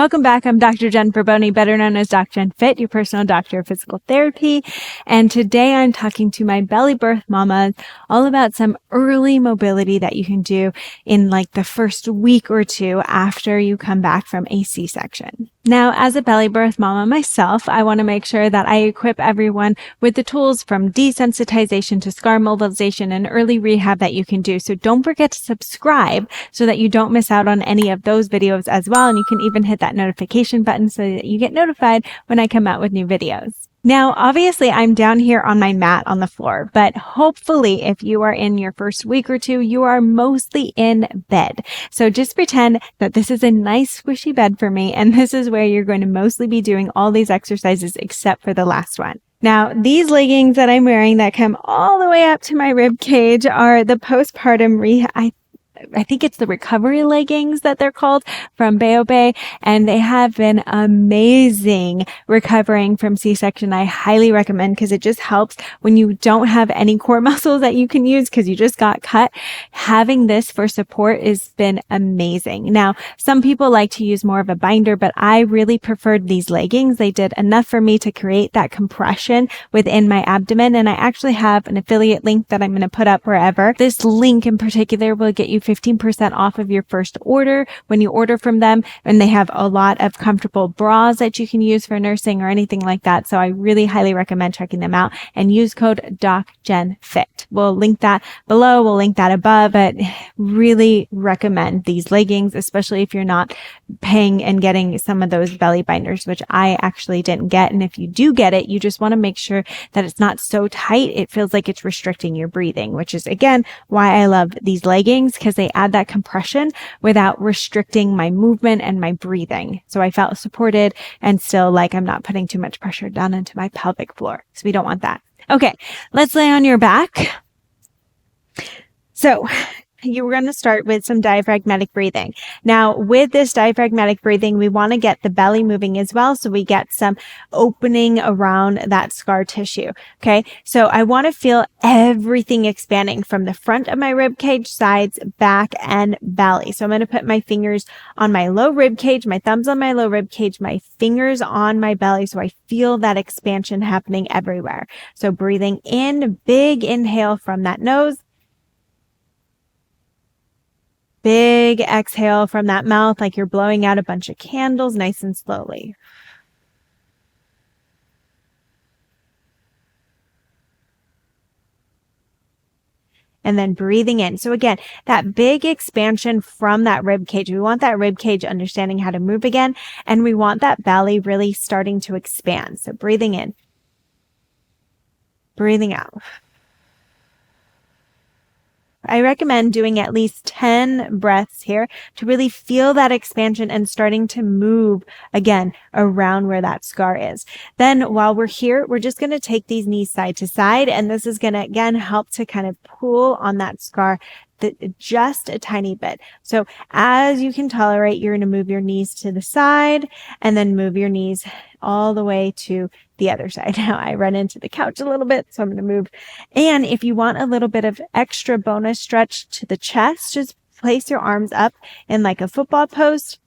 Welcome back. I'm Dr. Jen Verboni, better known as DocJenFit, your personal doctor of physical therapy. And today I'm talking to my belly birth mamas all about some early mobility that you can do in like the first week or two after you come back from a C-section. Now, as a belly birth mama myself, I want to make sure that I equip everyone with the tools from desensitization to scar mobilization and early rehab that you can do. So don't forget to subscribe so that you don't miss out on any of those videos as well. And you can even hit that notification button so that you get notified when I come out with new videos. Now, obviously, I'm down here on my mat on the floor, but hopefully if you are in your first week or two, you are mostly in bed. So just pretend that this is a nice squishy bed for me, and this is where you're going to mostly be doing all these exercises except for the last one. Now, these leggings that I'm wearing that come all the way up to my rib cage are the postpartum rehab. I think it's the recovery leggings that they're called from Bay, and they have been amazing recovering from C-section. I highly recommend because it just helps when you don't have any core muscles that you can use because you just got cut. Having this for support has been amazing. Now, some people like to use more of a binder, but I really preferred these leggings. They did enough for me to create that compression within my abdomen, and I actually have an affiliate link that I'm going to put up wherever. This link in particular will get you 15% off of your first order when you order from them. And they have a lot of comfortable bras that you can use for nursing or anything like that. So I really highly recommend checking them out and use code DocJenFit. We'll link that below. We'll link that above, but really recommend these leggings, especially if you're not paying and getting some of those belly binders, which I actually didn't get. And if you do get it, you just want to make sure that it's not so tight. It feels like it's restricting your breathing, which is again, why I love these leggings, because they add that compression without restricting my movement and my breathing. So I felt supported and still like I'm not putting too much pressure down into my pelvic floor. So we don't want that. Okay, let's lay on your back. So you're going to start with some diaphragmatic breathing. Now, with this diaphragmatic breathing, we want to get the belly moving as well, so we get some opening around that scar tissue. Okay, so I want to feel everything expanding from the front of my rib cage, sides, back, and belly. So I'm going to put my fingers on my low rib cage, my thumbs on my low rib cage, my fingers on my belly, so I feel that expansion happening everywhere. So breathing in, big inhale from that nose. Big exhale from that mouth, like you're blowing out a bunch of candles, nice and slowly. And then breathing in. So again, that big expansion from that rib cage. We want that rib cage understanding how to move again. And we want that belly really starting to expand. So breathing in. Breathing out. I recommend doing at least 10 breaths here to really feel that expansion and starting to move again around where that scar is. Then while we're here, we're just going to take these knees side to side, and this is going to again help to kind of pull on that scar just a tiny bit. So as you can tolerate, you're going to move your knees to the side and then move your knees all the way to the other side. Now I run into the couch a little bit, so I'm going to move. And if you want a little bit of extra bonus stretch to the chest, just place your arms up in like a football pose.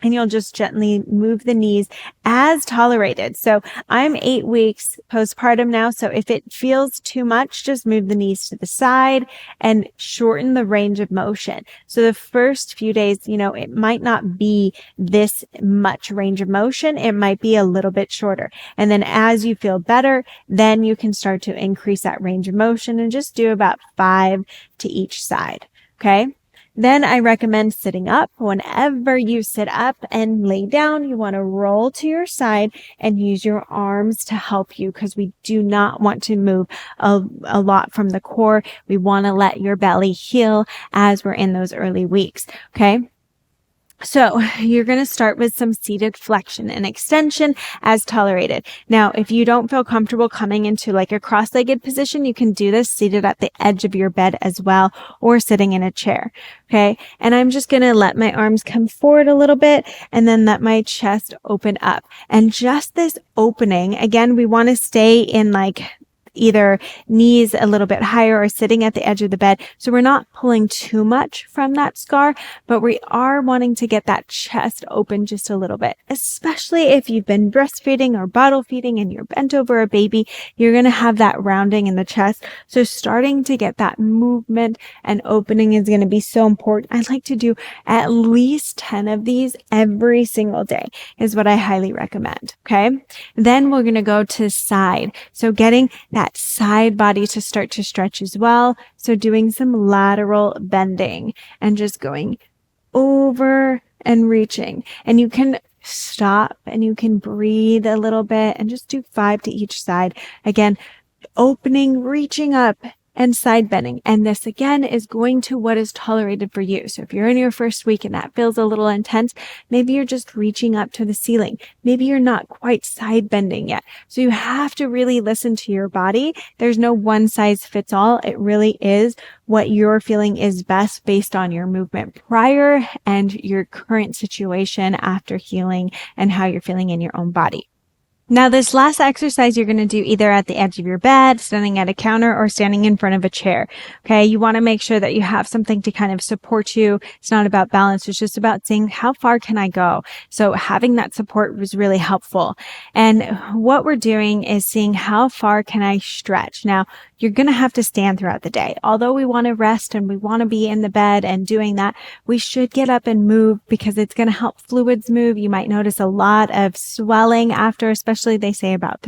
And you'll just gently move the knees as tolerated. So I'm 8 weeks postpartum now. So if it feels too much, just move the knees to the side and shorten the range of motion. So the first few days, it might not be this much range of motion. It might be a little bit shorter. And then as you feel better, then you can start to increase that range of motion and just do about 5 to each side. Okay. Then I recommend sitting up. Whenever you sit up and lay down, you want to roll to your side and use your arms to help you, because we do not want to move a lot from the core. We want to let your belly heal as we're in those early weeks. Okay. So you're going to start with some seated flexion and extension as tolerated. Now, if you don't feel comfortable coming into like a cross-legged position, you can do this seated at the edge of your bed as well, or sitting in a chair. Okay. And I'm just going to let my arms come forward a little bit and then let my chest open up. And just this opening, again, we want to stay in like either knees a little bit higher or sitting at the edge of the bed. So we're not pulling too much from that scar, but we are wanting to get that chest open just a little bit, especially if you've been breastfeeding or bottle feeding and you're bent over a baby, you're going to have that rounding in the chest. So starting to get that movement and opening is going to be so important. I like to do at least 10 of these every single day is what I highly recommend. Okay. Then we're going to go to side. So getting that side body to start to stretch as well. So doing some lateral bending and just going over and reaching. And you can stop and you can breathe a little bit and just do 5 to each side. Again, opening, reaching up, and side bending. And this again is going to what is tolerated for you. So if you're in your first week and that feels a little intense, maybe you're just reaching up to the ceiling. Maybe you're not quite side bending yet. So you have to really listen to your body. There's no one size fits all. It really is what you're feeling is best based on your movement prior and your current situation after healing and how you're feeling in your own body. Now, this last exercise you're going to do either at the edge of your bed, standing at a counter, or standing in front of a chair. Okay. You want to make sure that you have something to kind of support you. It's not about balance. It's just about saying, how far can I go? So having that support was really helpful. And what we're doing is seeing how far can I stretch. Now, you're going to have to stand throughout the day. Although we want to rest and we want to be in the bed and doing that, we should get up and move because it's going to help fluids move. You might notice a lot of swelling after, especially they say about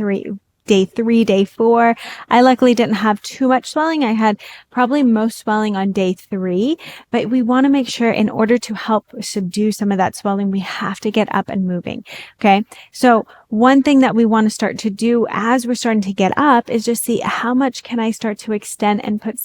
day 3, day 4. I luckily didn't have too much swelling. I had probably most swelling on day 3, but we want to make sure in order to help subdue some of that swelling, we have to get up and moving. Okay. So one thing that we want to start to do as we're starting to get up is just see how much can I start to extend and put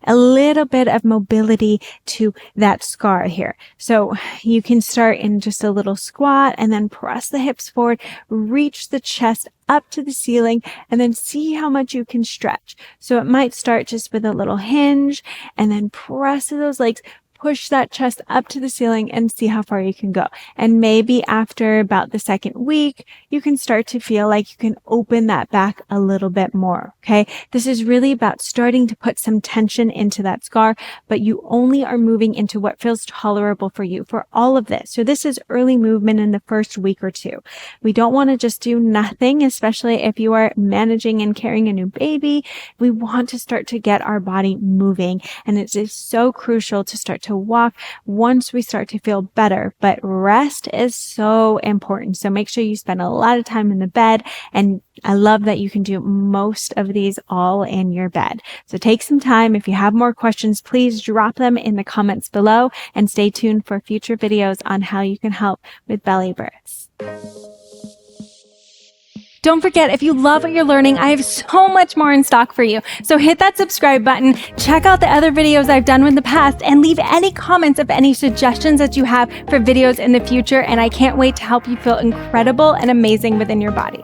a little bit of mobility to that scar here. So you can start in just a little squat and then press the hips forward, reach the chest up to the ceiling, and then see how much you can stretch. So it might start just with a little hinge and then press those legs, push that chest up to the ceiling and see how far you can go. And maybe after about the second week, you can start to feel like you can open that back a little bit more. Okay. This is really about starting to put some tension into that scar, but you only are moving into what feels tolerable for you for all of this. So this is early movement in the first week or 2. We don't want to just do nothing, especially if you are managing and carrying a new baby. We want to start to get our body moving. And it is so crucial to start to walk once we start to feel better. But rest is so important. So make sure you spend a lot of time in the bed. And I love that you can do most of these all in your bed. So take some time. If you have more questions, please drop them in the comments below and stay tuned for future videos on how you can help with belly births. Don't forget, if you love what you're learning, I have so much more in stock for you. So hit that subscribe button, check out the other videos I've done in the past, and leave any comments of any suggestions that you have for videos in the future. And I can't wait to help you feel incredible and amazing within your body.